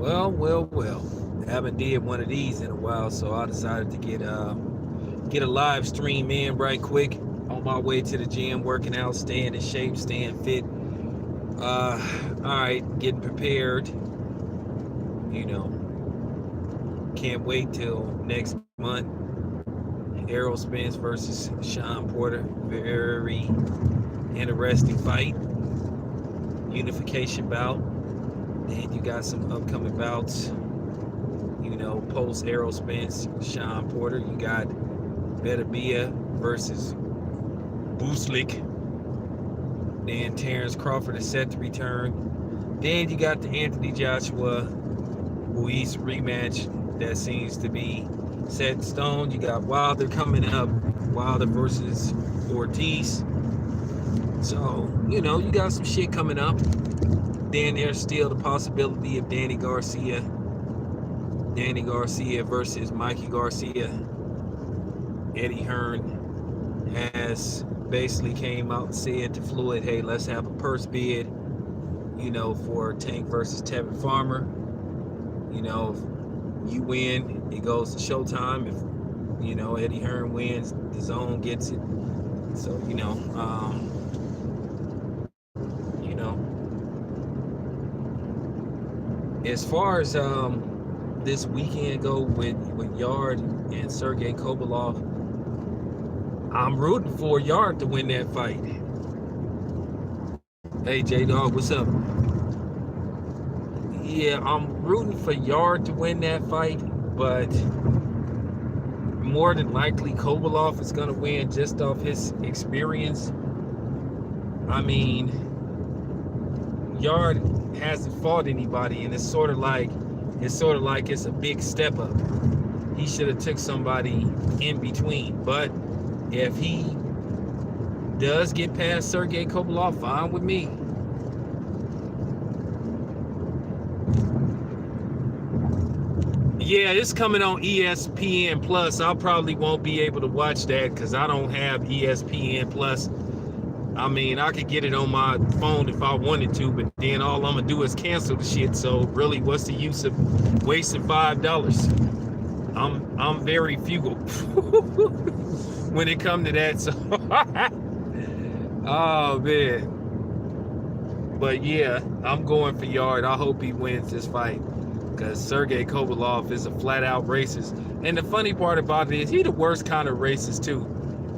Well. Haven't did one of these in a while, so I decided to get a live stream in right quick. On my way to the gym, working out, staying in shape, staying fit. All right, getting prepared. You know, can't wait till next month. Spence versus Sean Porter. Very interesting fight. Unification bout. Then you got some upcoming bouts. Post Spence, Sean Porter. You got Beterbiev versus Buslik. Then Terrence Crawford is set to return. Then you got the Anthony Joshua Ruiz rematch that seems to be set in stone. You got Wilder coming up. Wilder versus Ortiz. So, you got some shit coming up. Then there's still the possibility of Danny Garcia versus Mikey Garcia. Eddie Hearn has basically came out and said to Floyd, hey, let's have a purse bid, for Tank versus Tevin Farmer. If you win, it goes to Showtime. If, Eddie Hearn wins, the Zone gets it. So, as far as this weekend go with Yarde and Sergey Kovalev, I'm rooting for Yarde to win that fight. Hey, J-Dog, what's up? Yeah, I'm rooting for Yarde to win that fight, but more than likely Kovalev is going to win just off his experience. I mean, Yarde hasn't fought anybody, and it's sort of like it's a big step up. He should have took somebody in between. But if he does get past Sergey Kovalev, fine with me. Yeah, it's coming on ESPN Plus. I probably won't be able to watch that because I don't have ESPN Plus. I mean, I could get it on my phone if I wanted to, but then all I'm gonna do is cancel the shit. So really, what's the use of wasting $5? I'm very frugal when it comes to that. So, oh man. But yeah, I'm going for Yarde. I hope he wins this fight because Sergey Kovalev is a flat-out racist. And the funny part about it is he the worst kind of racist too.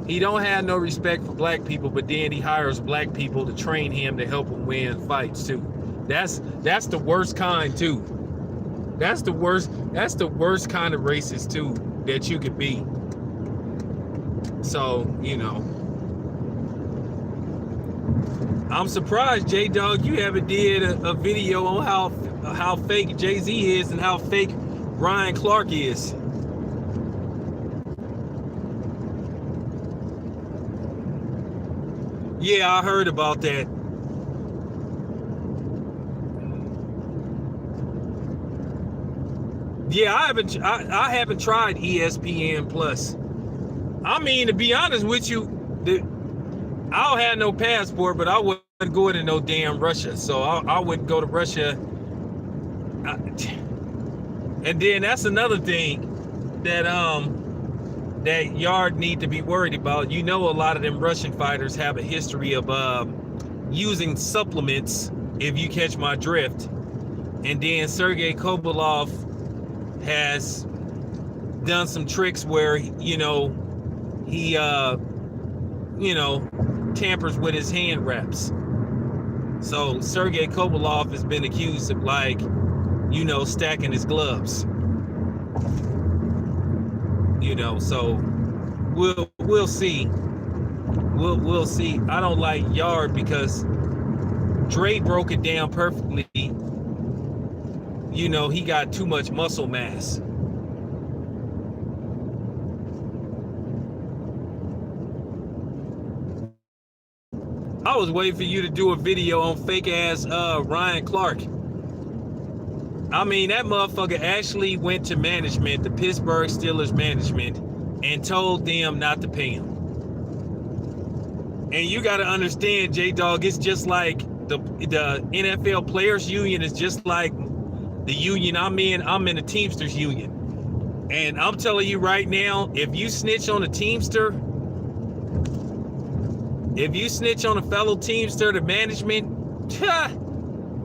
He don't have no respect for black people, but then he hires black people to train him to help him win fights too. That's the worst kind too. That's the worst kind of racist too that you could be. So, I'm surprised, J-Dog, you haven't did a video on how fake Jay-Z is and how fake Ryan Clark is. Yeah, I heard about that. Yeah, I haven't tried ESPN Plus. I mean, to be honest with you, I don't have no passport, but I wouldn't go into no damn Russia. So I wouldn't go to Russia. And then that's another thing that that Yarde need to be worried about. A lot of them Russian fighters have a history of using supplements, if you catch my drift. And then Sergey Kovalev has done some tricks where, he tampers with his hand wraps. So Sergey Kovalev has been accused of stacking his gloves. So we'll see. We'll see. I don't like Yarde because Dre broke it down perfectly. He got too much muscle mass. I was waiting for you to do a video on fake ass Ryan Clark. I mean, that motherfucker actually went to management, the Pittsburgh Steelers management, and told them not to pay him. And you got to understand, J-Dog, it's just like the NFL Players Union is just like the union I'm in the Teamsters union. And I'm telling you right now, if you snitch on a Teamster, if you snitch on a fellow Teamster, the management,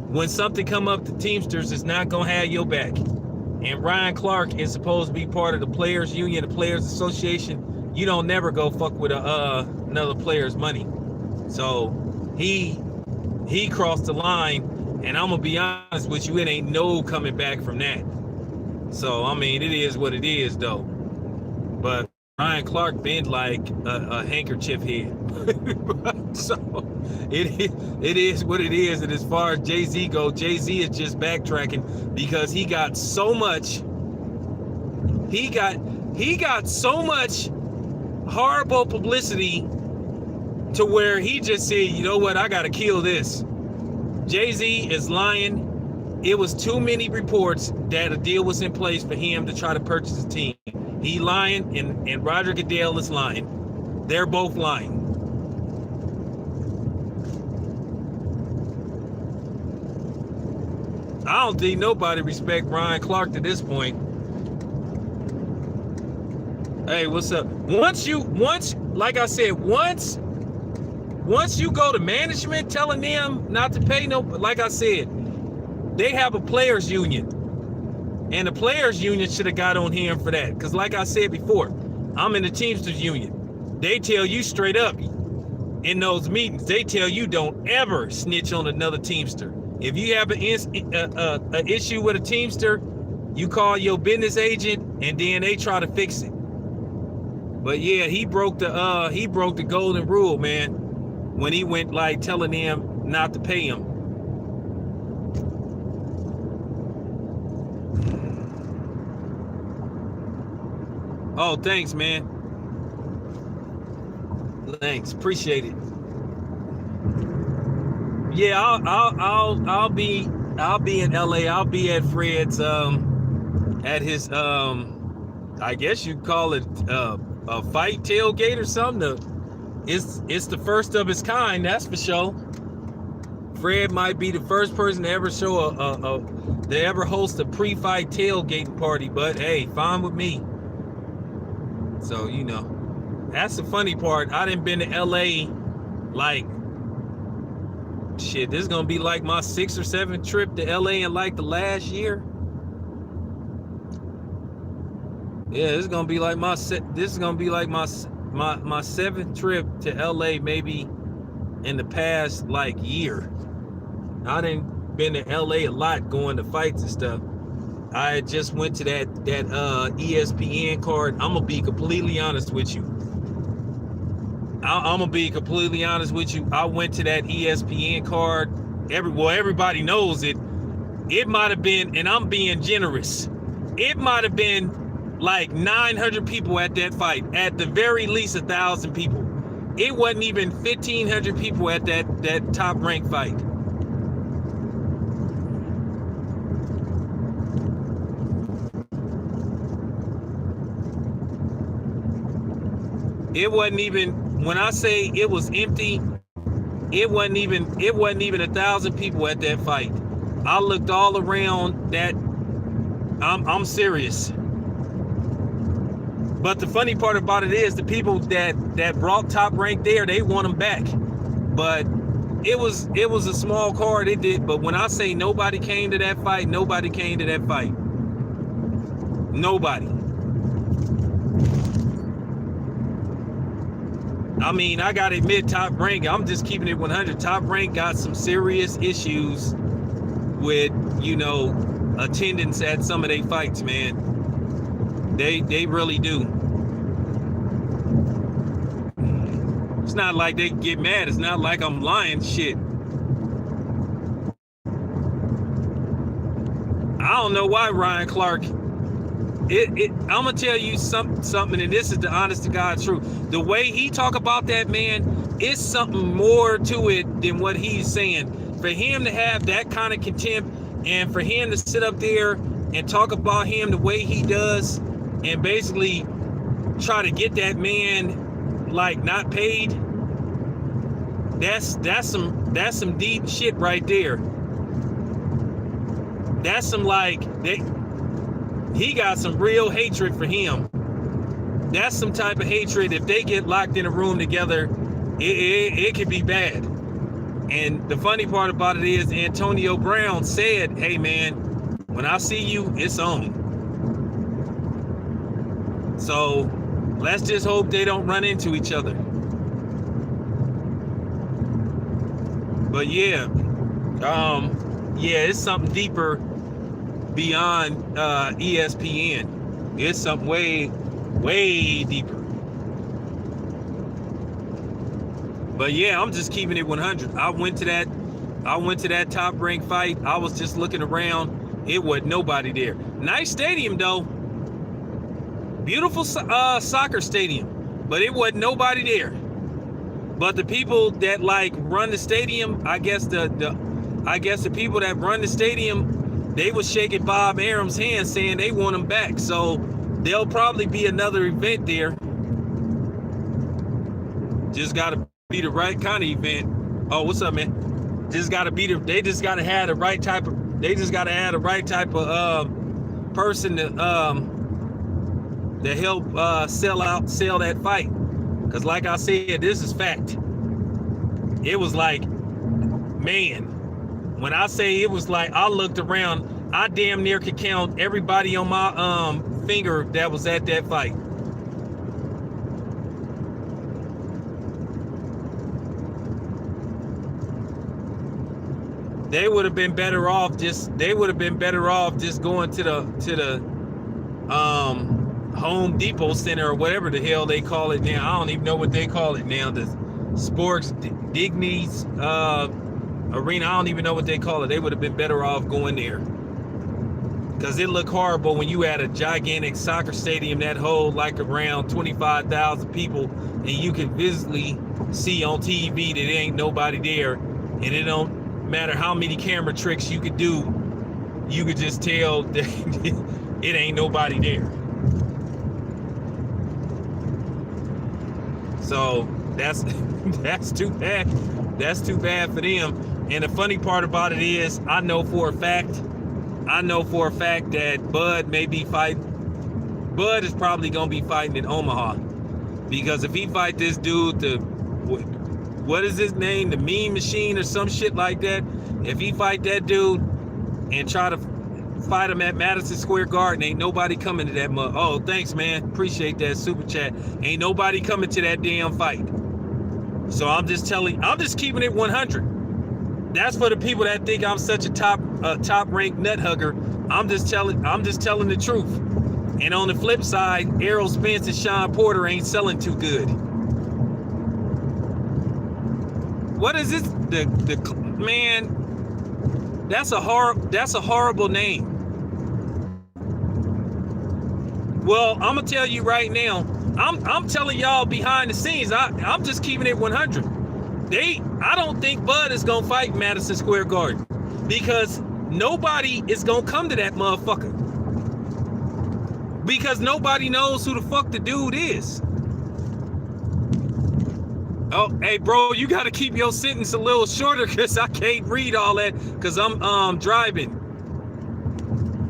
when something come up, the Teamsters is not gonna have your back. And Ryan Clark is supposed to be part of the Players Union, the Players Association. You don't never go fuck with another player's money. So he crossed the line, and I'm gonna be honest with you, it ain't no coming back from that. So I mean, it is what it is, though. But Ryan Clark been like a handkerchief head. So it is what it is. And as far as Jay-Z go, Jay-Z is just backtracking because he got so much. He got so much horrible publicity to where he just said, you know what, I gotta kill this. Jay-Z is lying. It was too many reports that a deal was in place for him to try to purchase a team. He lying, and Roger Goodell is lying. They're both lying. I don't think nobody respect Ryan Clark to this point. Hey, what's up? Once like I said, once you go to management telling them not to pay no, like I said, they have a players union. And the players union should have got on him for that. Because like I said before, I'm in the Teamsters union. They tell you straight up in those meetings, they tell you don't ever snitch on another Teamster. If you have an issue with a Teamster, you call your business agent and then they try to fix it. But yeah, he broke the golden rule, man, when he went like telling them not to pay him. Oh, thanks, man. Thanks, appreciate it. Yeah, I'll be in LA. I'll be at Fred's at his I guess you'd call it a fight tailgate or something. It's the first of its kind, that's for sure. Fred might be the first person to ever show to ever host a pre-fight tailgating party, but hey, fine with me. So, you know, that's the funny part. I done been to LA like, shit, this is gonna be like my 6th or 7th trip to LA in like the last year. Yeah, this is gonna be like my 7th trip to LA maybe in the past like year. I done been to LA a lot going to fights and stuff. I just went to that ESPN card. I'm gonna be completely honest with you. I'm gonna be completely honest with you. I went to that ESPN card. Everybody knows it. It might have been, and I'm being generous, it might have been like 900 people at that fight. At the very least, 1,000 people. It wasn't even 1,500 people at that top ranked fight. It wasn't even, when I say it was empty, it wasn't even 1,000 people at that fight. I looked all around that. I'm serious. But the funny part about it is the people that brought Top Rank there, they want them back. But it was a small card, it did. But when I say nobody came to that fight, nobody came to that fight. Nobody. I mean, I gotta admit, Top Rank, I'm just keeping it 100. Top Rank got some serious issues with, you know, attendance at some of their fights, man. They really do. It's not like they get mad. It's not like I'm lying shit. I don't know why Ryan Clark. I'm gonna tell you something, and this is the honest to God truth. The way he talk about that man, it's something more to it than what he's saying. For him to have that kind of contempt, and for him to sit up there and talk about him the way he does, and basically try to get that man like not paid, that's some deep shit right there. that's some like he got some real hatred for him. That's some type of hatred. If they get locked in a room together, it could be bad. And the funny part about it is Antonio Brown said, hey man, when I see you, it's on. So let's just hope they don't run into each other. But yeah, it's something deeper beyond ESPN. It's something way deeper. But yeah, I'm just keeping it 100. I went to that top ranked fight. I was just looking around. It wasn't nobody there. Nice stadium though. Beautiful soccer stadium, but it wasn't nobody there. But the people that like run the stadium, I guess the people that run the stadium, they was shaking Bob Arum's hand saying they want him back. So there'll probably be another event there. Just gotta be the right kind of event. Oh, what's up, man? They just gotta have the right type of person to help sell that fight. Because like I said, this is fact. It was like, man, when I say it was like, I looked around, I damn near could count everybody on my finger that was at that fight. They would have been better off just going to the Home Depot Center or whatever the hell they call it now. I don't even know what they call it now. The Sports Dignities Arena. I don't even know what they call it. They would have been better off going there. Because it looked horrible when you had a gigantic soccer stadium that hold like around 25,000 people and you can visibly see on TV that there ain't nobody there, and it don't matter how many camera tricks you could do, you could just tell that it ain't nobody there. So that's too bad. That's too bad for them. And the funny part about it is, I know for a fact that Bud is probably gonna be fighting in Omaha, because if he fight this dude, what is his name, the Mean Machine or some shit like that, if he fight that dude and try to fight him at Madison Square Garden, ain't nobody coming to that oh, thanks man, appreciate that super chat. Ain't nobody coming to that damn fight. So I'm just keeping it 100. That's for the people that think I'm such a top ranked nut hugger. I'm just telling the truth. And on the flip side, Errol Spence and Sean Porter ain't selling too good. What is this? The man? That's a horrible name. Well, I'm gonna tell you right now. I'm telling y'all behind the scenes. I'm just keeping it 100. I don't think Bud is gonna fight Madison Square Garden, because nobody is gonna come to that motherfucker, because nobody knows who the fuck the dude is. Oh, hey, bro, you got to keep your sentence a little shorter, because I can't read all that, because I'm driving.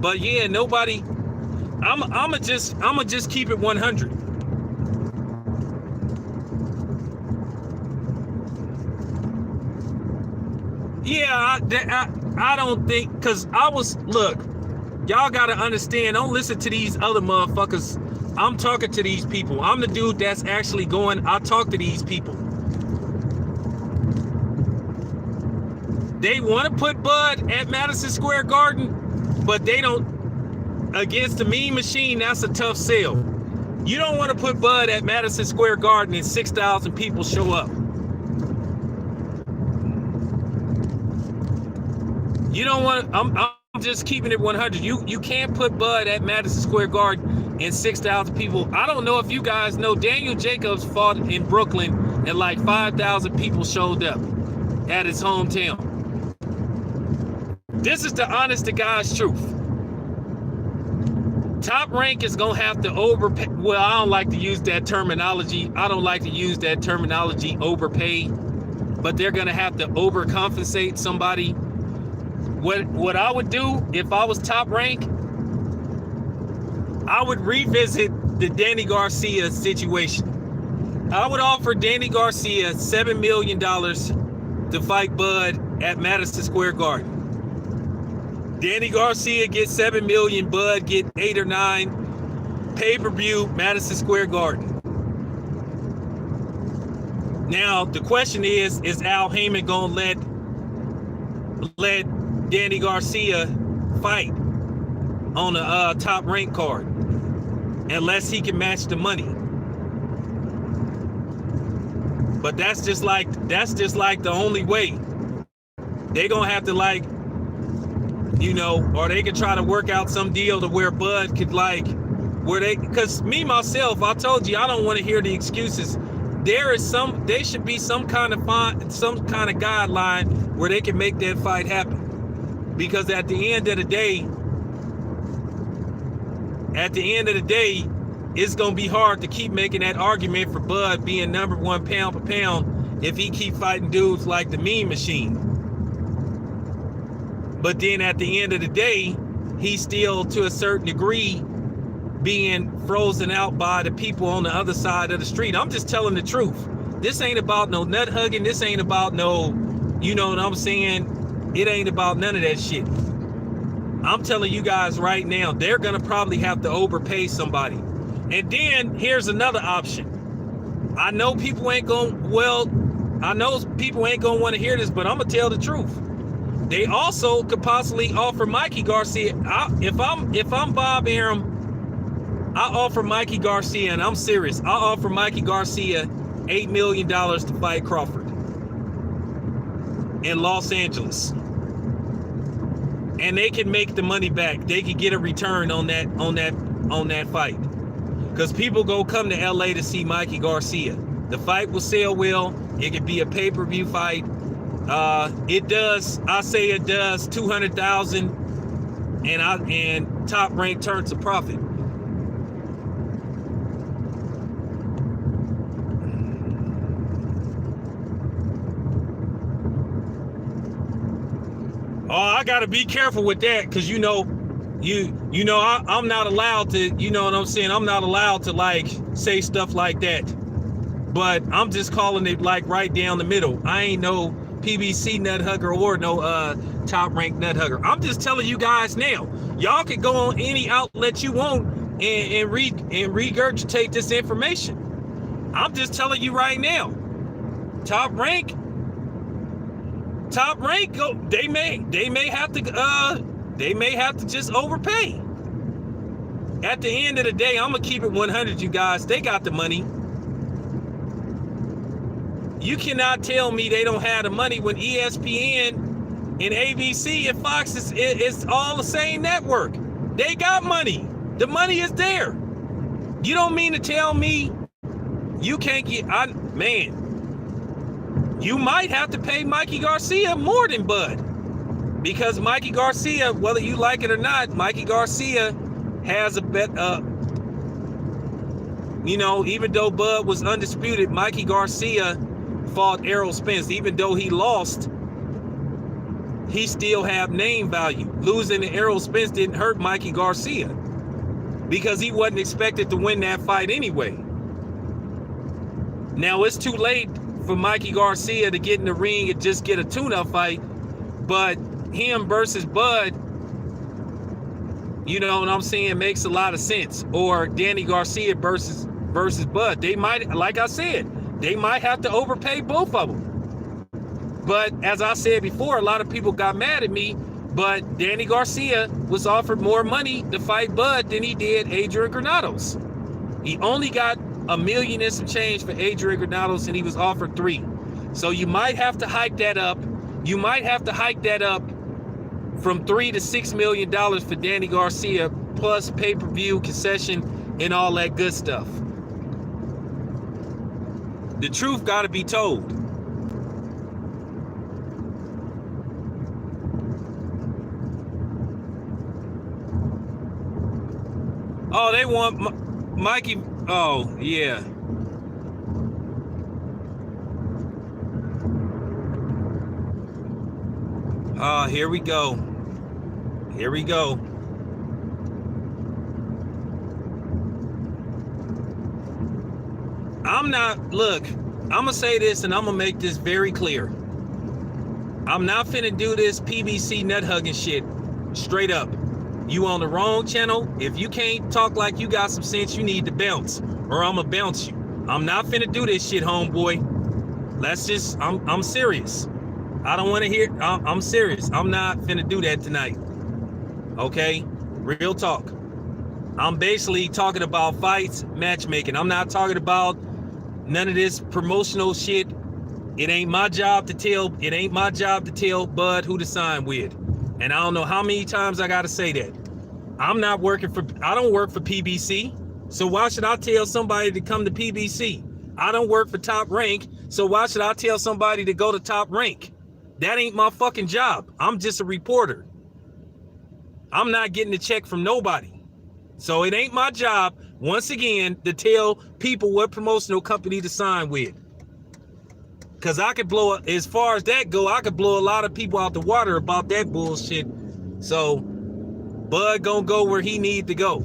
But yeah, nobody. I'ma just keep it 100. Yeah, I don't think, because look, y'all got to understand, don't listen to these other motherfuckers. I'm talking to these people. I'm the dude that's actually going, I talk to these people. They want to put Bud at Madison Square Garden, but they don't. Against the Mean Machine, that's a tough sell. You don't want to put Bud at Madison Square Garden and 6,000 people show up. You don't want. I'm just keeping it 100. You can't put Bud at Madison Square Garden and 6,000 people. I don't know if you guys know, Daniel Jacobs fought in Brooklyn and like 5,000 people showed up at his hometown. This is the honest to God's truth. Top Rank is gonna have to overpay. Well, I don't like to use that terminology. Overpay, but they're gonna have to overcompensate somebody What I would do if I was Top Rank, I would revisit the Danny Garcia situation. I would offer Danny Garcia $7 million to fight Bud at Madison Square Garden. Danny Garcia gets $7 million, Bud get 8 or 9. Pay-per-view, Madison Square Garden. Now the question is Al Heyman gonna let Danny Garcia fight on a Top Rank card unless he can match the money? But that's just like the only way. They gonna have to, like, you know, or they could try to work out some deal to where Bud could, like, where they, because me myself, I told you I don't want to hear the excuses. There should be some kind of guideline where they can make that fight happen. Because at the end of the day, it's gonna be hard to keep making that argument for Bud being number one pound for pound if he keep fighting dudes like the Mean Machine. But then at the end of the day, he's still, to a certain degree, being frozen out by the people on the other side of the street. I'm just telling the truth. This ain't about no nut hugging. This ain't about no, you know what I'm saying? It ain't about none of that shit. I'm telling you guys right now, they're gonna probably have to overpay somebody. And then here's another option. I know people ain't gonna want to hear this, but I'm gonna tell the truth. They also could possibly offer Mikey Garcia. If I'm Bob Arum, I offer Mikey Garcia, and I'm serious, I offer Mikey Garcia $8 million to fight Crawford in Los Angeles. And they can make the money back. They could get a return on that fight. Because people go come to LA to see Mikey Garcia. The fight will sell well. It could be a pay-per-view fight. It does 200,000, and Top Rank turns a profit. Oh, I gotta be careful with that, because I'm not allowed to, you know what I'm saying? I'm not allowed to, like, say stuff like that. But I'm just calling it, like, right down the middle. I ain't no PBC nut hugger or no Top Rank nut hugger. I'm just telling you guys now. Y'all can go on any outlet you want and regurgitate this information. I'm just telling you right now. Top Rank, they may have to just overpay. At the end of the day, I'm gonna keep it 100, you guys. They got the money. You cannot tell me they don't have the money when ESPN and ABC and Fox is all the same network. They got money. The money is there. You don't mean to tell me you can't get, man, you might have to pay Mikey Garcia more than Bud. Because Mikey Garcia, whether you like it or not, Mikey Garcia has a bet, even though Bud was undisputed, Mikey Garcia fought Errol Spence. Even though he lost, he still have name value. Losing to Errol Spence didn't hurt Mikey Garcia because he wasn't expected to win that fight anyway. Now it's too late for Mikey Garcia to get in the ring and just get a tune-up fight, but him versus Bud, you know what I'm saying, makes a lot of sense. Or Danny Garcia versus Bud. They might, like I said, they might have to overpay both of them. But as I said before, a lot of people got mad at me, but Danny Garcia was offered more money to fight Bud than he did Adrian Granados. He only got $1 million and some change for Adrian Granados, and he was offered $3 million. So you might have to hike that up. You might have to hike that up from $3 to $6 million for Danny Garcia, plus pay-per-view, concession, and all that good stuff. The truth got to be told. Oh, they want Mikey. Oh, yeah. Here we go. Here we go. Look, I'm going to say this and I'm going to make this very clear. I'm not finna do this PBC nut hugging shit straight up. You on the wrong channel. If you can't talk like you got some sense, you need to bounce, or I'm gonna bounce you. I'm not finna do this shit, homeboy. Let's just, I'm serious. I don't want to hear, I'm serious. I'm not finna do that tonight. Okay? Real talk. I'm basically talking about fights, matchmaking. I'm not talking about none of this promotional shit. It ain't my job to tell Bud who to sign with. And I don't know how many times I gotta say that. I don't work for PBC. So why should I tell somebody to come to PBC? I don't work for Top Rank. So why should I tell somebody to go to Top Rank? That ain't my fucking job. I'm just a reporter. I'm not getting a check from nobody. So it ain't my job, once again, to tell people what promotional company to sign with. Because I could blow, as far as that go, I could blow a lot of people out the water about that bullshit. So Bud gonna go where he need to go.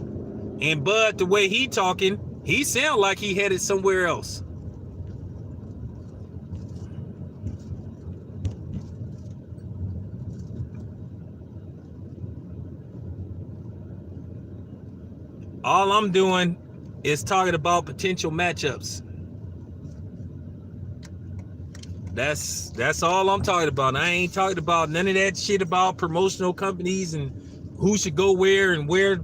And Bud, the way he talking, he sound like he headed somewhere else. All I'm doing is talking about potential matchups. That's all I'm talking about. I ain't talking about none of that shit about promotional companies and who should go where and where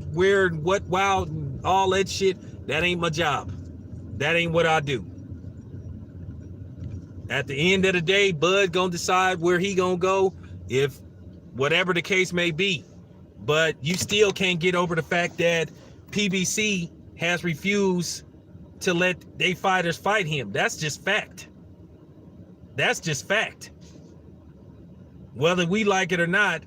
and what wild and all that shit. That ain't my job. That ain't what I do. At the end of the day, Bud gonna decide where he gonna go, if whatever the case may be. But you still can't get over the fact that PBC has refused to let they fighters fight him. That's just fact. That's just fact. Whether we like it or not.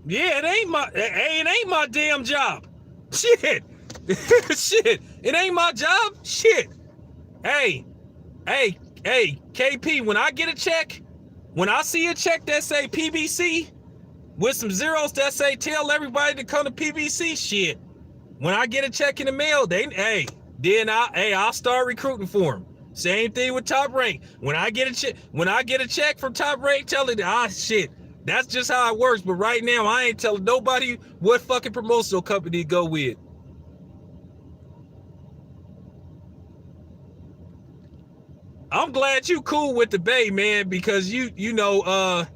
Yeah, it ain't my damn job. Shit. Shit. It ain't my job. Shit. Hey, KP, when I get a check, when I see a check that say PBC with some zeros that say tell everybody to come to PBC, shit. When I get a check in the mail, I'll start recruiting for them. Same thing with Top Rank. When I get a check from Top Rank, tell it, shit. That's just how it works. But right now, I ain't telling nobody what fucking promotional company to go with. I'm glad you cool with the Bay, man, because you know,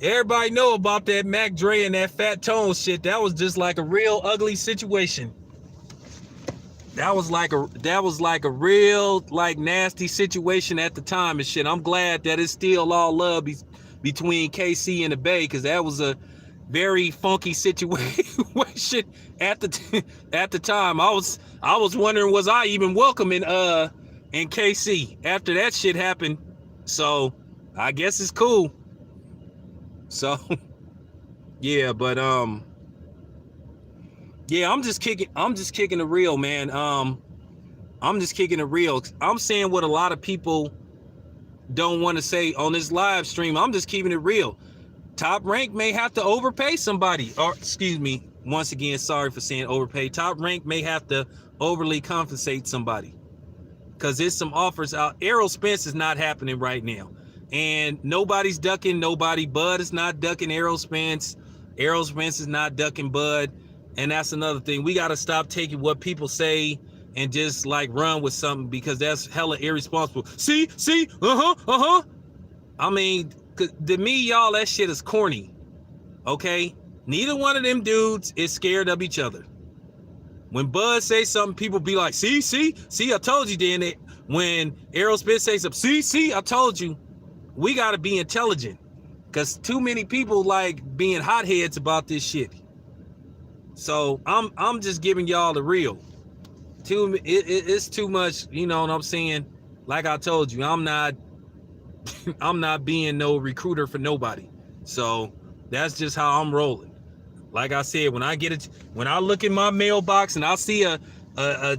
everybody know about that Mac Dre and that Fat Tone shit. That was just like a real ugly situation. That was like a real like nasty situation at the time and shit. I'm glad that it's still all love between KC and the Bay, because that was a very funky situation at the time. I was wondering, was I even welcome in KC after that shit happened? So I guess it's cool. So yeah, but yeah, I'm just kicking the real, man. I'm just kicking the real. I'm saying what a lot of people don't want to say on this live stream. I'm just keeping it real. Top Rank may have to overpay somebody, or excuse me, once again, sorry for saying overpay. Top Rank may have to overly compensate somebody, because there's some offers out. Errol Spence is not happening right now, and nobody's ducking nobody. Bud is not ducking Errol Spence. Errol Spence is not ducking Bud. And that's another thing. We got to stop taking what people say and just like run with something, because that's hella irresponsible. See, I mean, to me, y'all, that shit is corny. Okay? Neither one of them dudes is scared of each other. When Bud say something, people be like, see, I told you, then. When Errol Spence says something, see, I told you. We got to be intelligent, because too many people like being hotheads about this shit. So I'm just giving y'all the real. It's too much, you know what I'm saying? Like I told you, I'm not being no recruiter for nobody. So that's just how I'm rolling. Like I said, when I look in my mailbox and I see a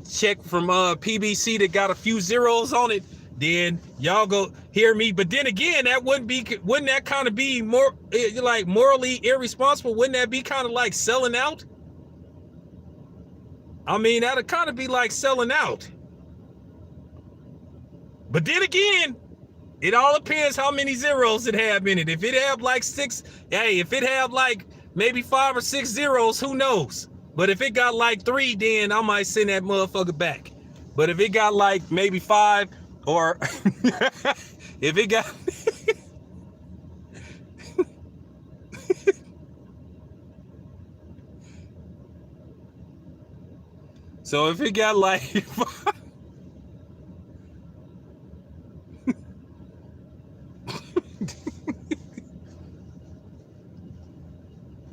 check from PBC that got a few zeros on it, then y'all go hear me. But then again, wouldn't that kind of be more like morally irresponsible? Wouldn't that be kind of like selling out? I mean, that'd kind of be like selling out. But then again, it all depends how many zeros it have in it. If it have like 6, if it have like maybe 5 or 6 zeros, who knows? But if it got like 3, then I might send that motherfucker back. But if it got like maybe 5 or if it got so if it got like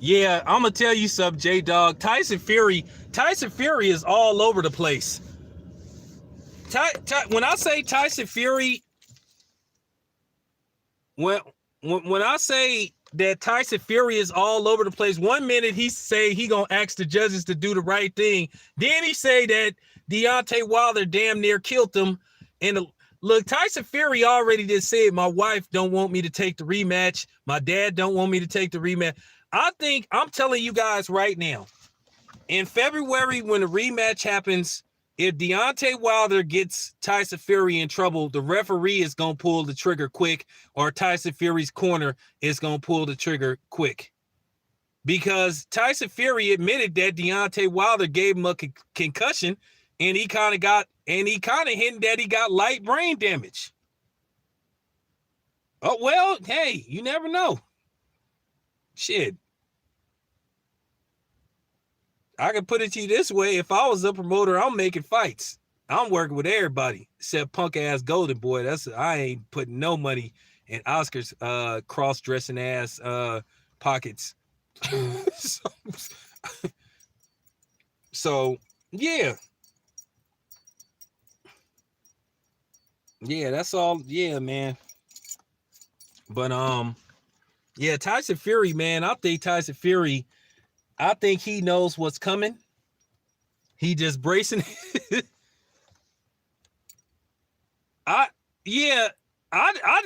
yeah, I'm gonna tell you something, J-Dog. Tyson Fury is all over the place. When I say Tyson Fury, when I say that Tyson Fury is all over the place, 1 minute he say he gonna ask the judges to do the right thing, then he say that Deontay Wilder damn near killed him. And look, Tyson Fury already just said, my wife don't want me to take the rematch, my dad don't want me to take the rematch. I think I'm telling you guys right now, in February when the rematch happens, if Deontay Wilder gets Tyson Fury in trouble, the referee is going to pull the trigger quick, or Tyson Fury's corner is going to pull the trigger quick. Because Tyson Fury admitted that Deontay Wilder gave him a concussion, and he kind of hinted that he got light brain damage. Oh, well, hey, you never know. Shit. I can put it to you this way. If I was a promoter, I'm making fights. I'm working with everybody except punk ass Golden Boy. I ain't putting no money in Oscar's cross-dressing ass pockets. So yeah. Yeah, that's all. Yeah, man. But yeah, Tyson Fury, man. I think he knows what's coming. He just bracing. I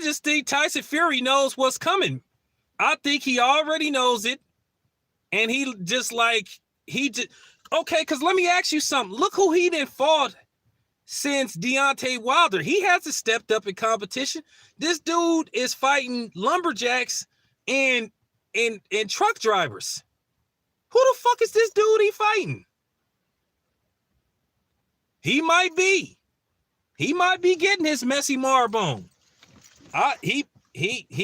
just think Tyson Fury knows what's coming. I think he already knows it. And he just okay, because let me ask you something. Look who he done fought since Deontay Wilder. He hasn't stepped up in competition. This dude is fighting lumberjacks and truck drivers. Who the fuck is this dude he fighting? He might be getting his messy Marbone. He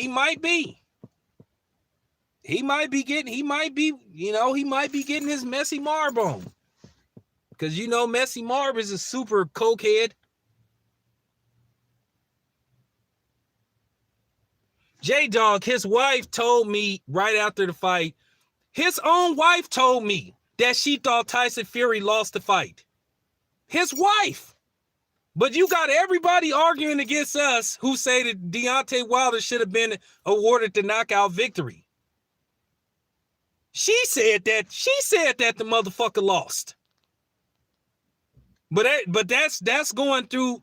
might be. He might be getting his messy Marbone. Because Messy Marv is a super cokehead. J-Dog, his wife told me right after the fight, his own wife told me that she thought Tyson Fury lost the fight. His wife. But you got everybody arguing against us who say that Deontay Wilder should have been awarded the knockout victory. She said that the motherfucker lost. But that's going through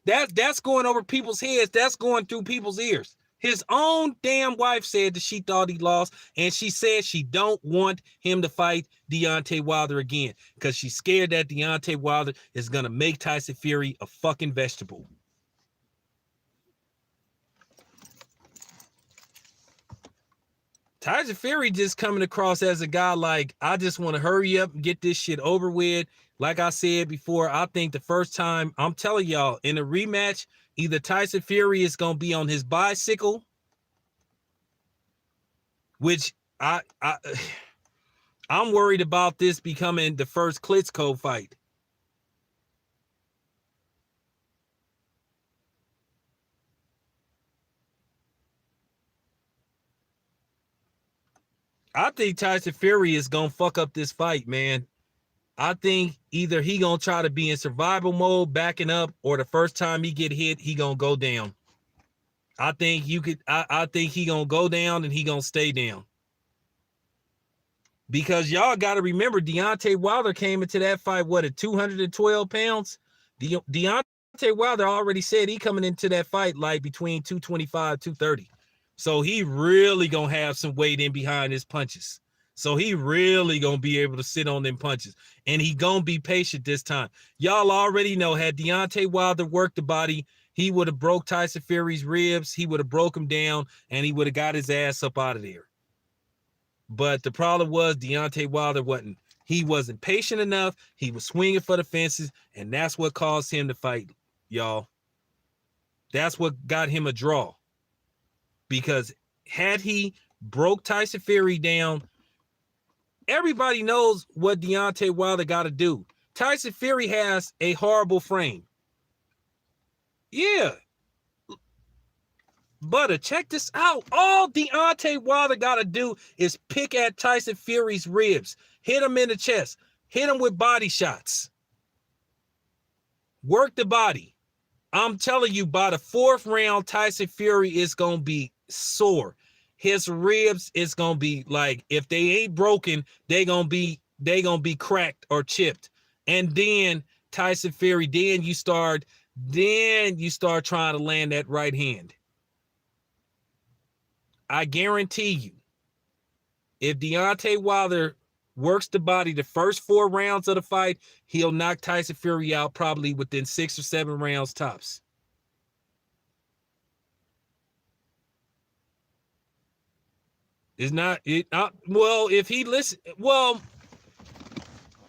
that's going over people's heads. That's going through people's ears. His own damn wife said that she thought he lost, and she said she don't want him to fight Deontay Wilder again because she's scared that Deontay Wilder is gonna make Tyson Fury a fucking vegetable. Tyson Fury just coming across as a guy like, I just want to hurry up and get this shit over with. Like I said before, I think the first time, I'm telling y'all, in a rematch, either Tyson Fury is going to be on his bicycle, which I'm worried about this becoming the first Klitschko fight. I think Tyson Fury is going to fuck up this fight, man. I think either he going to try to be in survival mode, backing up, or the first time he get hit, he going to go down. I think I think he going to go down and he going to stay down. Because y'all got to remember, Deontay Wilder came into that fight, at 212 pounds? Deontay Wilder already said he coming into that fight like between 225, 230. So he really gonna have some weight in behind his punches. So he really gonna be able to sit on them punches. And he gonna be patient this time. Y'all already know, had Deontay Wilder worked the body, he would have broke Tyson Fury's ribs, he would have broke him down, and he would have got his ass up out of there. But the problem was Deontay Wilder wasn't patient enough. He was swinging for the fences, and that's what caused him to fight, y'all. That's what got him a draw. Because had he broke Tyson Fury down, everybody knows what Deontay Wilder got to do. Tyson Fury has a horrible frame. Yeah. But check this out. All Deontay Wilder got to do is pick at Tyson Fury's ribs, hit him in the chest, hit him with body shots, work the body. I'm telling you, by the fourth round, Tyson Fury is going to be sore. His ribs is going to be like, if they ain't broken, they going to be cracked or chipped. And then Tyson Fury, then you start trying to land that right hand. I guarantee you, if Deontay Wilder works the body the first 4 rounds of the fight, he'll knock Tyson Fury out probably within 6 or 7 rounds tops. It's not it. Well, if he listen, well,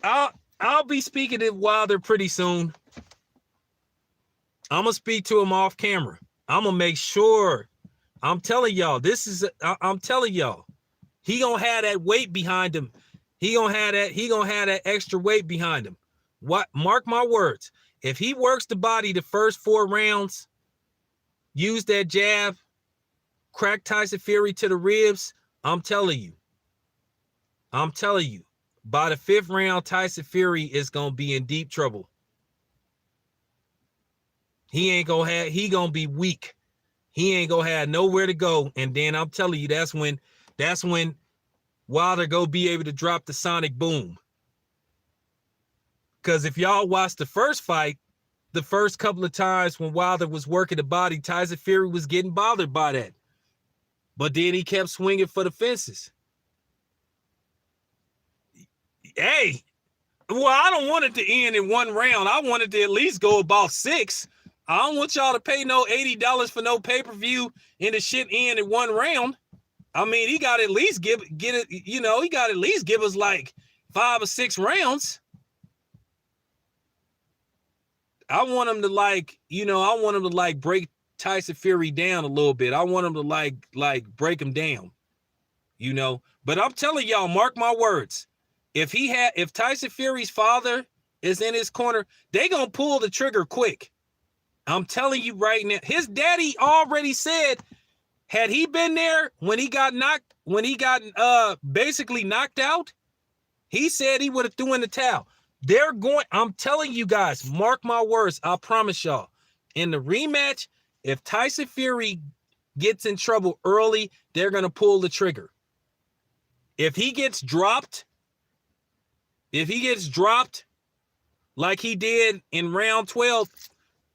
I'll be speaking to Wilder pretty soon. I'm gonna speak to him off camera. I'm gonna make sure. I'm telling y'all, I'm telling y'all, he gonna have that weight behind him. He gonna have that extra weight behind him. What? Mark my words. If he works the body the first 4 rounds, use that jab, crack Tyson Fury to the ribs, I'm telling you, by the 5th round, Tyson Fury is gonna be in deep trouble. He gonna be weak. He ain't gonna have nowhere to go. And then I'm telling you, that's when Wilder go be able to drop the sonic boom. Because if y'all watch the first fight, the first couple of times when Wilder was working the body, Tyson Fury was getting bothered by that. But then he kept swinging for the fences. Hey, well, I don't want it to end in 1 round. I want it to at least go about 6. I don't want y'all to pay no $80 for no pay-per-view and the shit end in 1 round. I mean, he got to at least get it, he got to at least give us like 5 or 6 rounds. I want him to break Tyson Fury down a little bit. I want him to like break him down, But I'm telling y'all, mark my words. If Tyson Fury's father is in his corner, they gonna pull the trigger quick. I'm telling you right now. His daddy already said, had he been there when he got basically knocked out, he said he would have threw in the towel. I'm telling you guys, mark my words, I promise y'all. In the rematch, if Tyson Fury gets in trouble early, they're gonna pull the trigger. If he gets dropped like he did in round 12,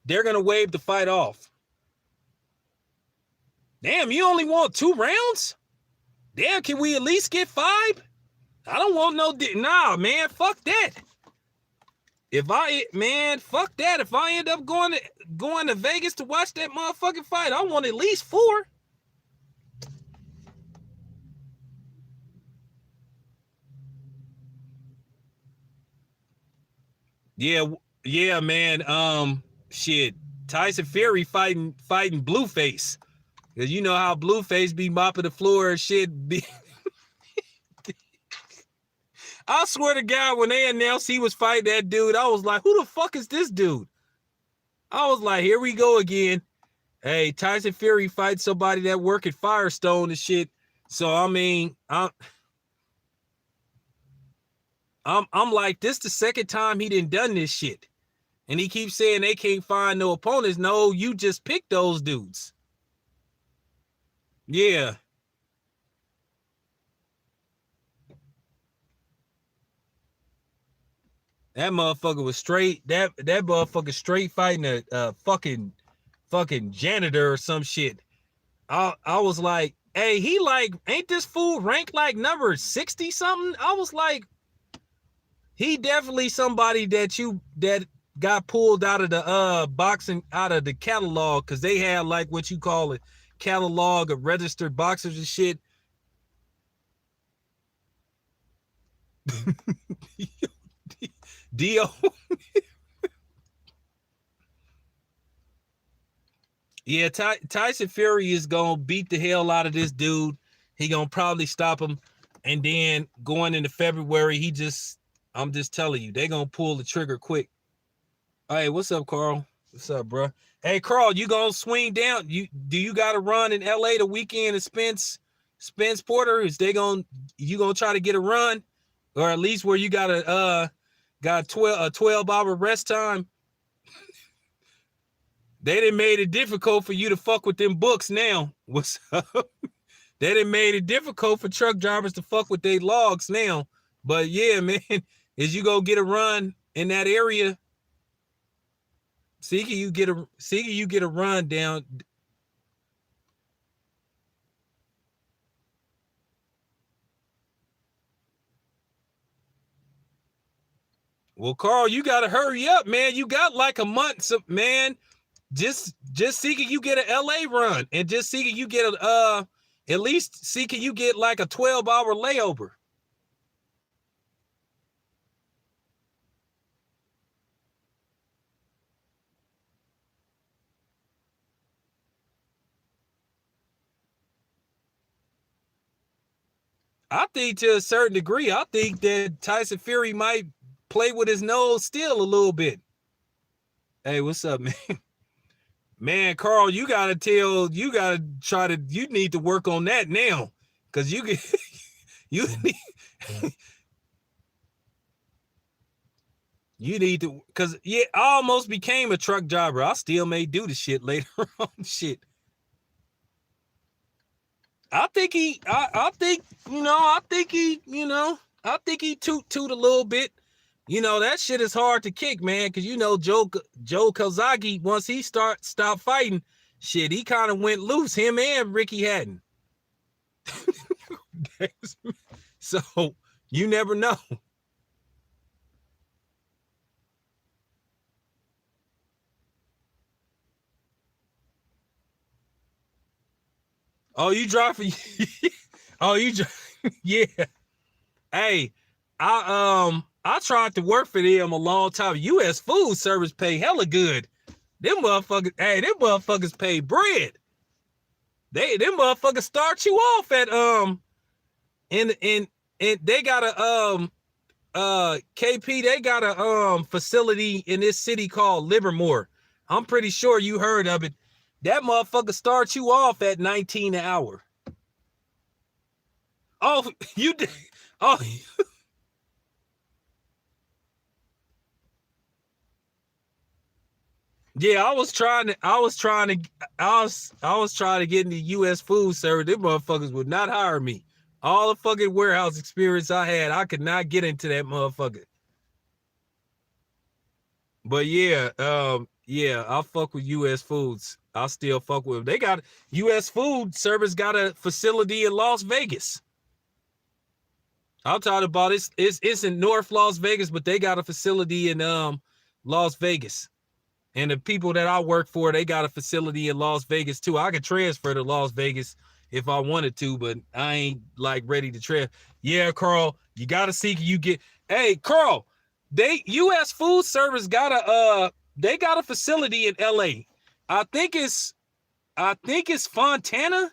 they're going to wave the fight off. Damn, you only want 2 rounds? Damn, can we at least get 5? I don't want nah, man, fuck that. Fuck that. If I end up going to Vegas to watch that motherfucking fight, I want at least 4. Yeah, man. Shit. Tyson Fury fighting Blueface. Cause you know how Blueface be mopping the floor and shit. I swear to God, when they announced he was fighting that dude, I was like, who the fuck is this dude? I was like, here we go again. Hey, Tyson Fury fights somebody that work at Firestone and shit. So I mean, I'm like, this the second time he done this shit. And he keeps saying they can't find no opponents. No, you just picked those dudes. Yeah. That motherfucker was straight. That motherfucker straight fighting a fucking janitor or some shit. I was like, hey, he like, ain't this fool ranked like number 60 something? I was like, he definitely somebody that got pulled out of the boxing, out of the catalog, because they had like what you call it, catalog of registered boxers and shit. Dio. Yeah, Tyson Fury is gonna beat the hell out of this dude. He gonna probably stop him, and then going into February, I'm just telling you, they gonna pull the trigger quick. Hey, what's up, Carl? What's up, bro? Hey, Carl, you gonna swing down? Do you got to run in LA the weekend at Spence Porter? You gonna try to get a run, or at least where you got a 12-hour rest time? They done made it difficult for you to fuck with them books now. What's up? They done made it difficult for truck drivers to fuck with their logs now. But yeah, man, as you go get a run in that area, see can you get a run down. Well, Carl, you gotta hurry up, man. You got like a month, man. Just see can you get an LA run, and just see can you get at least see can you get like a 12-hour layover. I think to a certain degree, I think that Tyson Fury might play with his nose still a little bit. Hey, what's up, man? Man, Carl, you need to work on that now. Cause you need to, cause yeah, I almost became a truck driver. I still may do the shit later on. Shit. I think he toot a little bit. That shit is hard to kick, man, because Joe Kozaki, once he stopped fighting, shit, he kind of went loose, him and Ricky Hatton. So you never know. Oh, you driving? Oh, you yeah. Hey, I tried to work for them a long time. U.S. Food Service pay hella good. Them motherfuckers pay bread. Them motherfuckers start you off at and they got a KP, they got a facility in this city called Livermore. I'm pretty sure you heard of it. That motherfucker starts you off at 19 an hour. Oh, you did. Oh, yeah. I was trying to get into U.S. Food Service. Them motherfuckers would not hire me. All the fucking warehouse experience I had, I could not get into that motherfucker. But yeah, I fuck with U.S. Foods. I still fuck with them. They got U.S. Food Service got a facility in Las Vegas. I'm talking about it's in North Las Vegas, but they got a facility in Las Vegas. And the people that I work for, they got a facility in Las Vegas too. I could transfer to Las Vegas if I wanted to, but I ain't like ready to transfer. Yeah, Carl, you gotta see you get. Hey, Carl, U.S. Food Service got a facility in L.A. I think it's Fontana.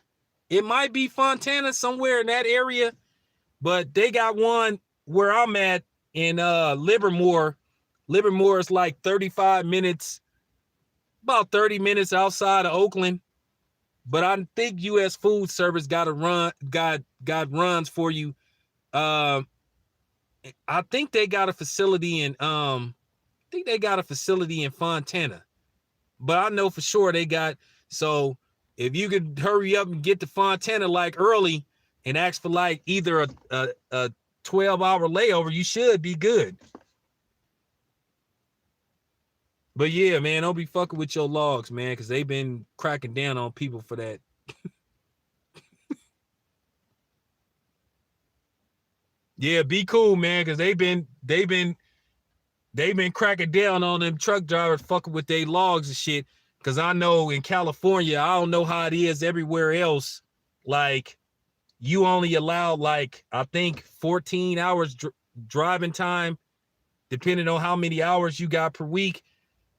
It might be Fontana, somewhere in that area, but they got one where I'm at in Livermore. Livermore is like 35 minutes, about 30 minutes outside of Oakland. But I think U.S. Food Service got runs for you. I think they got a facility in Fontana. But I know for sure they got, so if you could hurry up and get to Fontana like early and ask for like either a 12-hour layover, you should be good. But yeah, man, don't be fucking with your logs, man, because they've been cracking down on people for that. Yeah, be cool, man, because they've been cracking down on them truck drivers fucking with their logs and shit. Because I know in California, I don't know how it is everywhere else. Like, you only allow, like, I think 14 hours driving time, depending on how many hours you got per week.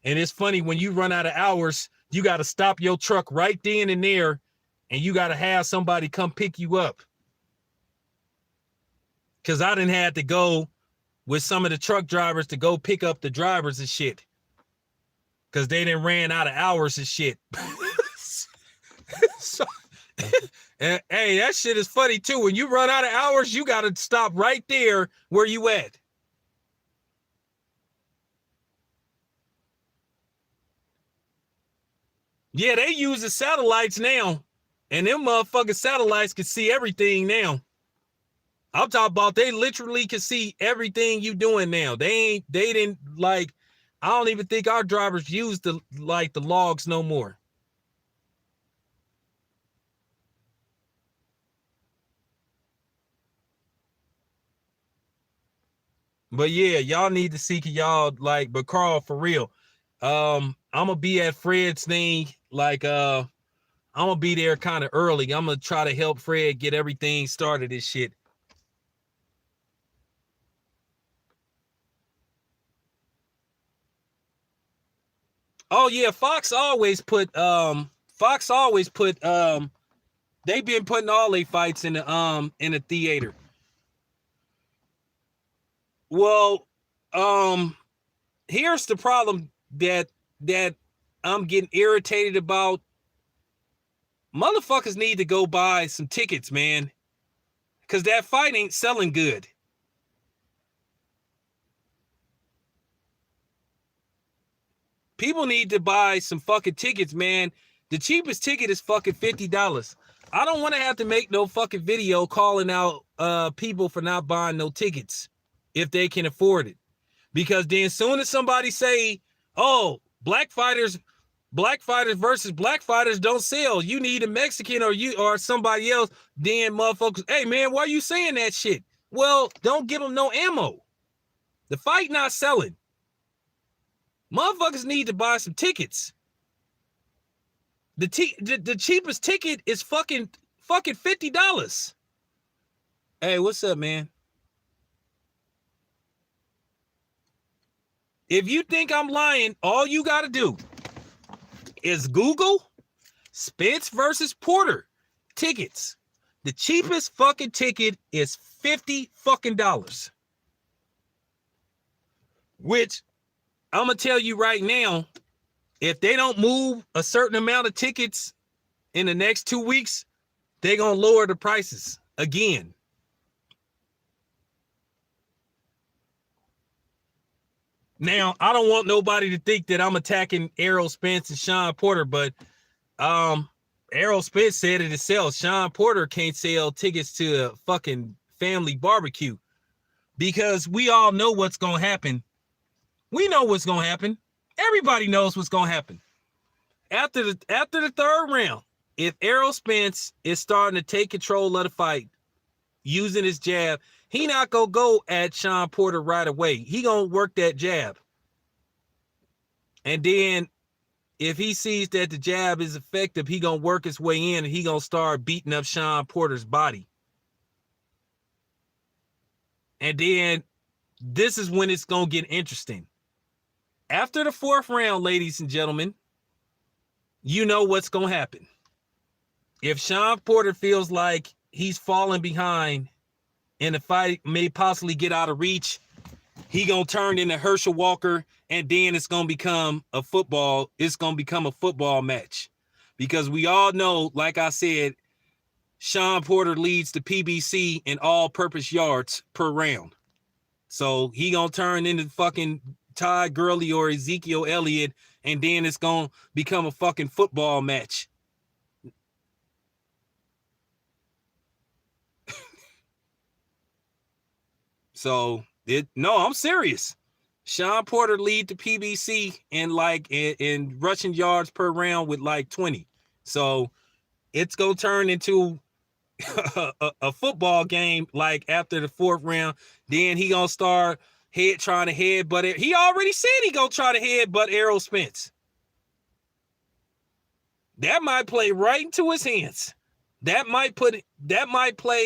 And it's funny, when you run out of hours, you got to stop your truck right then and there, and you got to have somebody come pick you up. Because I didn't have to go with some of the truck drivers to go pick up the drivers and shit. Because they didn't ran out of hours and shit. So, and, hey, that shit is funny too. When you run out of hours, you got to stop right there where you at. Yeah, they use the satellites now, and them motherfucking satellites can see everything now. I'm talking about they literally can see everything you doing now. They didn't like. I don't even think our drivers use the logs no more. But yeah, y'all need to see y'all like, but Carl, for real. I'm gonna be at Fred's thing, like I'm gonna be there kind of early. I'm gonna try to help Fred get everything started and shit. Oh yeah, Fox always put they've been putting all their fights in the theater. Well, here's the problem that I'm getting irritated about. Motherfuckers need to go buy some tickets, man, because that fight ain't selling good. People need to buy some fucking tickets, man. The cheapest ticket is fucking $50. I don't want to have to make no fucking video calling out people for not buying no tickets if they can afford it. Because then soon as somebody say, oh, black fighters versus black fighters don't sell, you need a Mexican or somebody else, then motherfuckers, hey man, why are you saying that shit? Well, don't give them no ammo. The fight not selling. Motherfuckers need to buy some tickets. The cheapest ticket is fucking $50. Hey, what's up, man? If you think I'm lying, all you gotta do is Google Spence versus Porter tickets. The cheapest fucking ticket is $50 fucking dollars. Which I'm gonna tell you right now, if they don't move a certain amount of tickets in the next 2 weeks, they're gonna lower the prices again. Now, I don't want nobody to think that I'm attacking Errol Spence and Sean Porter, but Errol Spence said it himself. Sean Porter can't sell tickets to a fucking family barbecue because we all know what's gonna happen. We know what's gonna happen. Everybody knows what's gonna happen. After the third round, if Errol Spence is starting to take control of the fight using his jab, he not gonna go at Sean Porter right away. He gonna work that jab. And then if he sees that the jab is effective, he gonna work his way in and he gonna start beating up Sean Porter's body. And then this is when it's gonna get interesting. After the fourth round, ladies and gentlemen, you know what's gonna happen. If Sean Porter feels like he's falling behind and the fight may possibly get out of reach, he gonna turn into Herschel Walker, and then it's gonna become a football match. Because we all know, like I said, Sean Porter leads the PBC in all-purpose yards per round. So he gonna turn into fucking Todd Gurley or Ezekiel Elliott, and then it's gonna become a fucking football match. So no, I'm serious. Sean Porter lead the PBC in rushing yards per round with like 20. So it's gonna turn into a football game like after the 4th round. Then he gonna start trying to headbutt it. He already said he gonna try to headbutt Errol Spence. That might play right into his hands. That might play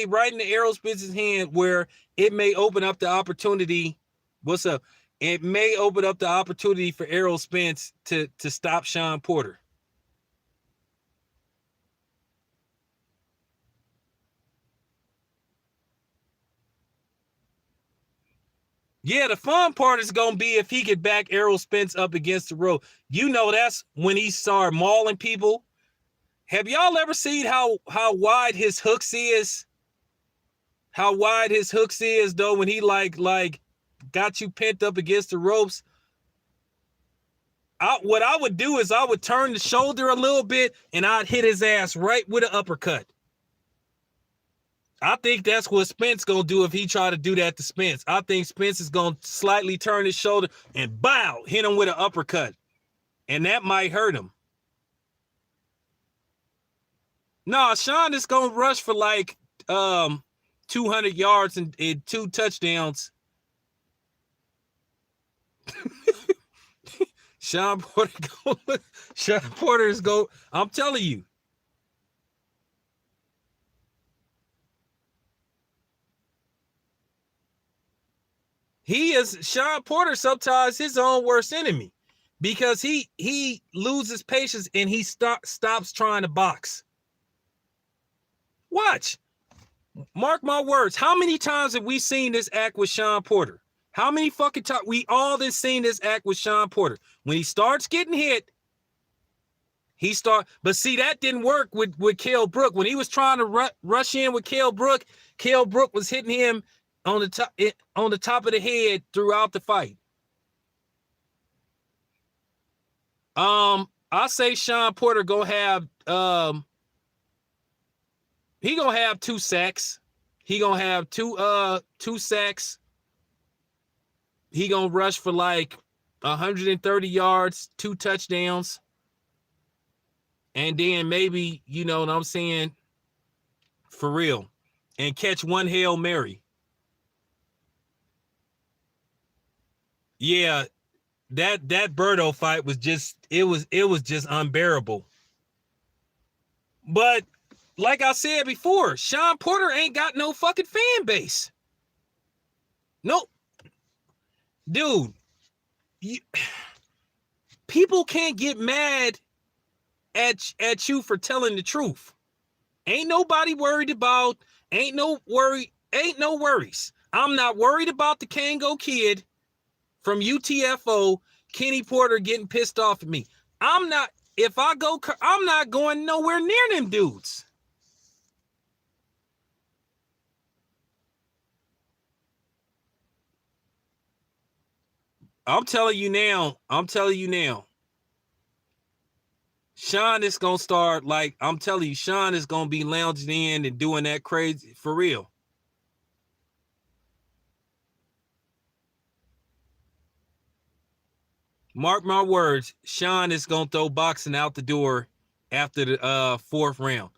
right into Errol Spence's hand where it may open up the opportunity. What's up? It may open up the opportunity for Errol Spence to stop Sean Porter. Yeah, the fun part is going to be if he could back Errol Spence up against the rope. You know, that's when he started mauling people. Have y'all ever seen how wide his hooks is? How wide his hooks is, though, when he like got you pent up against the ropes? What I would do is I would turn the shoulder a little bit and I'd hit his ass right with an uppercut. I think that's what Spence gonna do if he try to do that to Spence. I think Spence is gonna slightly turn his shoulder and bow, hit him with an uppercut. And that might hurt him. No, Sean is gonna rush for like 200 yards and 2 touchdowns. Sean Porter is go. I'm telling you. Sean Porter sometimes his own worst enemy because he loses patience and he stops trying to box. Watch. Mark my words. How many times have we seen this act with Sean Porter? How many fucking times? We all have seen this act with Sean Porter. When he starts getting hit, but see, that didn't work with Kell Brook. When he was trying to rush in with Kell Brook was hitting him on the top of the head throughout the fight. I say Sean Porter gonna have he gonna have 2 sacks. He gonna have 2 sacks. He gonna rush for like 130 yards, 2 touchdowns. And then maybe, you know what I'm saying, for real, and catch 1 Hail Mary. Yeah, that Birdo fight was just it was just unbearable. But like I said before, Sean Porter ain't got no fucking fan base. Nope. Dude, people can't get mad at you for telling the truth. Ain't nobody worried about, ain't no worries. I'm not worried about the Kango kid from UTFO, Kenny Porter, getting pissed off at me. I'm not going nowhere near them dudes. I'm telling you now. Sean is going to start, like, I'm telling you, Sean is going to be lounging in and doing that crazy, for real. Mark my words, Sean is going to throw boxing out the door after the 4th round.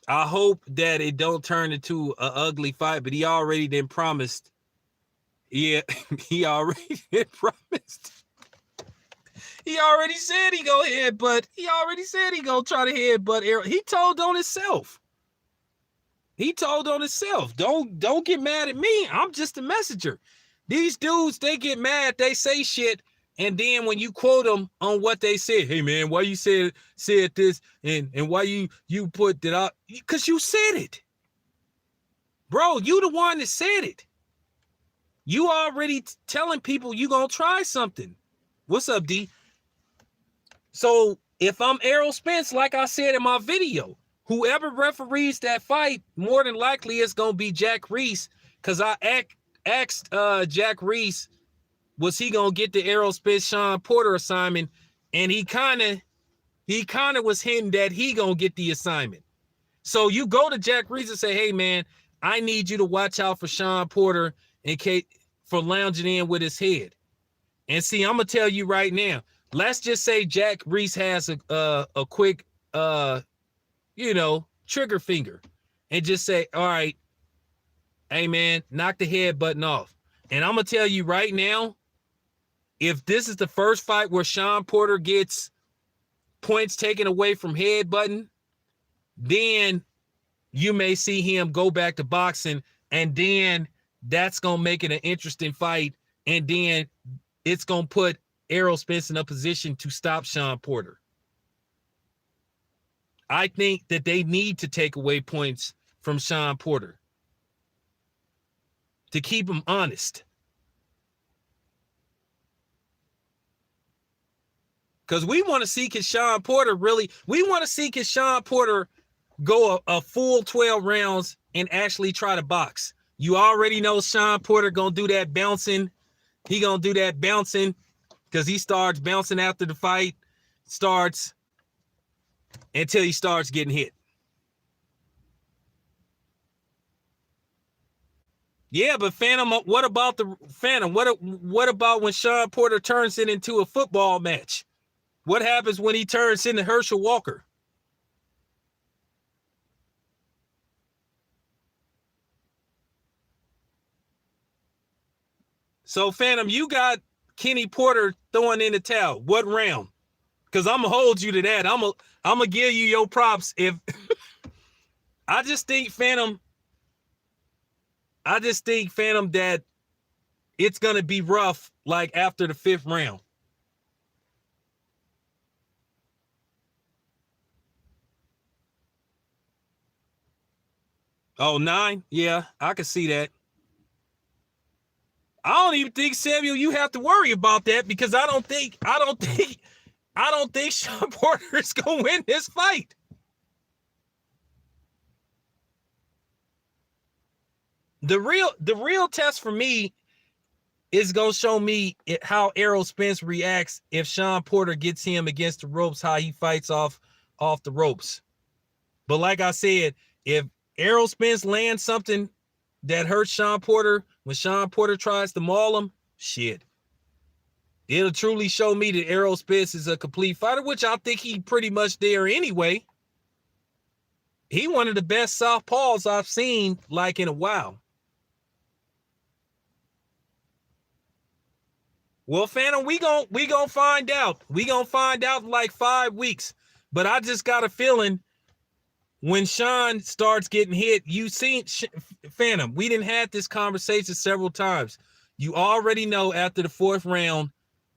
I hope that it don't turn into an ugly fight, but he already then promised. Yeah, he already promised. He already said he go headbutt. He already said he gonna try to headbutt Errol. He told on himself. Don't get mad at me. I'm just a messenger. These dudes, they get mad, they say shit, and then when you quote them on what they said, hey man, why you said this, and why you put that out? Because you said it. Bro, you the one that said it. You already telling people you gonna try something. What's up, D? So if I'm Errol Spence, like I said in my video, whoever referees that fight, more than likely it's gonna be Jack Reese. Cause I asked Jack Reese, was he gonna get the Errol Spence Sean Porter assignment? And he kind of was hinting that he gonna get the assignment. So you go to Jack Reese and say, hey man, I need you to watch out for Sean Porter in case for lounging in with his head. And see, I'm gonna tell you right now. Let's just say Jack Reese has a quick trigger finger, and just say, all right, hey man, knock the head button off. And I'm gonna tell you right now, if this is the first fight where Sean Porter gets points taken away from head button, then you may see him go back to boxing, and then that's gonna make it an interesting fight, and then it's gonna put Errol Spence in a position to stop Sean Porter. I think that they need to take away points from Sean Porter to keep him honest. Because we want to see, can Sean Porter go a full 12 rounds and actually try to box. You already know Sean Porter gonna do that bouncing. He gonna do that bouncing because he starts bouncing after the fight starts until he starts getting hit. Yeah, but Phantom, what about the Phantom? What about when Sean Porter turns it into a football match? What happens when he turns into Herschel Walker? So, Phantom, you got Kenny Porter throwing in the towel. What round? Because I'm gonna hold you to that. I'm gonna give you your props. If I just think Phantom that it's gonna be rough, like after the 5th round. Oh, 9? Yeah, I can see that. I don't even think, Samuel, you have to worry about that, because I don't think Sean Porter is gonna win this fight. The real test for me is gonna show me how Errol Spence reacts if Sean Porter gets him against the ropes, how he fights off the ropes. But like I said, if Errol Spence lands something that hurts Sean Porter when Sean Porter tries to maul him, shit, it'll truly show me that Errol Spence is a complete fighter, which I think he pretty much there anyway. He one of the best southpaws I've seen like in a while. Well, Phantom, we gon' find out. We gonna find out in like 5 weeks. But I just got a feeling when Sean starts getting hit, you seen Phantom. We didn't have this conversation several times. You already know after the 4th round,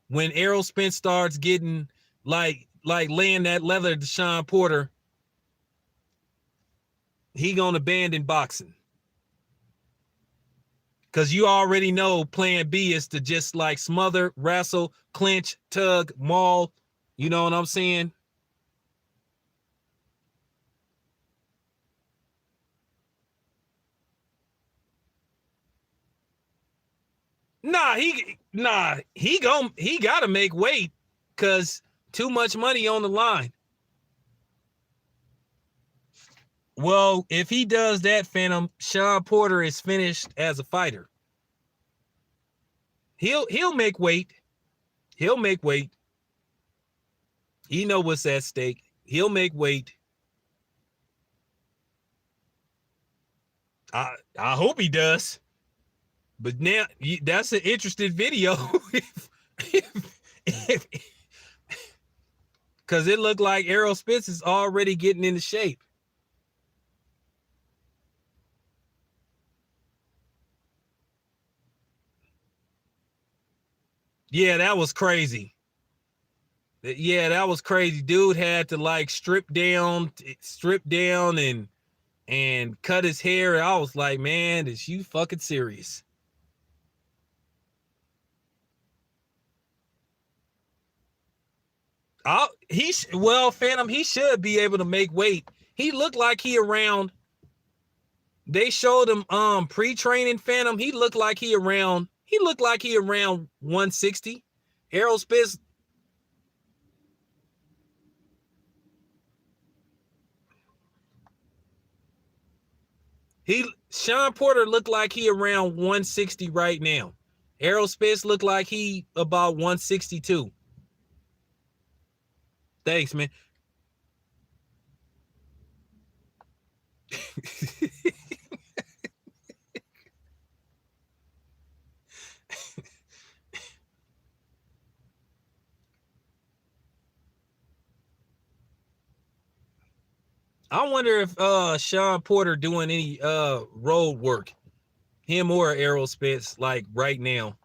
when Errol Spence starts getting like laying that leather to Sean Porter, he gonna abandon boxing. Because you already know plan B is to just like smother, wrestle, clinch, tug, maul. You know what I'm saying? He gotta make weight because too much money on the line. Well, if he does that, Phantom, Sean Porter is finished as a fighter. He'll make weight. He'll make weight. He know what's at stake. He'll make weight. I hope he does. But now that's an interesting video. Because it looked like Errol Spence is already getting into shape. Yeah, that was crazy. Yeah, that was crazy. Dude had to like strip down and cut his hair. I was like, man, is you fucking serious? Phantom, he should be able to make weight. He looked like he around. They showed him pre-training, Phantom. He looked like he around 160. Errol Spence. Sean Porter looked like he around 160 right now. Errol Spence looked like he about 162. Thanks, man. I wonder if Sean Porter doing any road work, him or Errol Spence, like right now.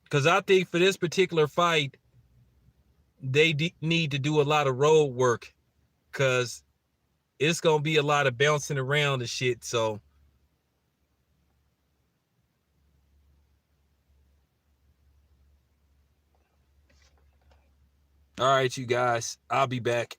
Because I think for this particular fight, they need to do a lot of road work, because it's gonna be a lot of bouncing around and shit. So, all right, you guys, I'll be back.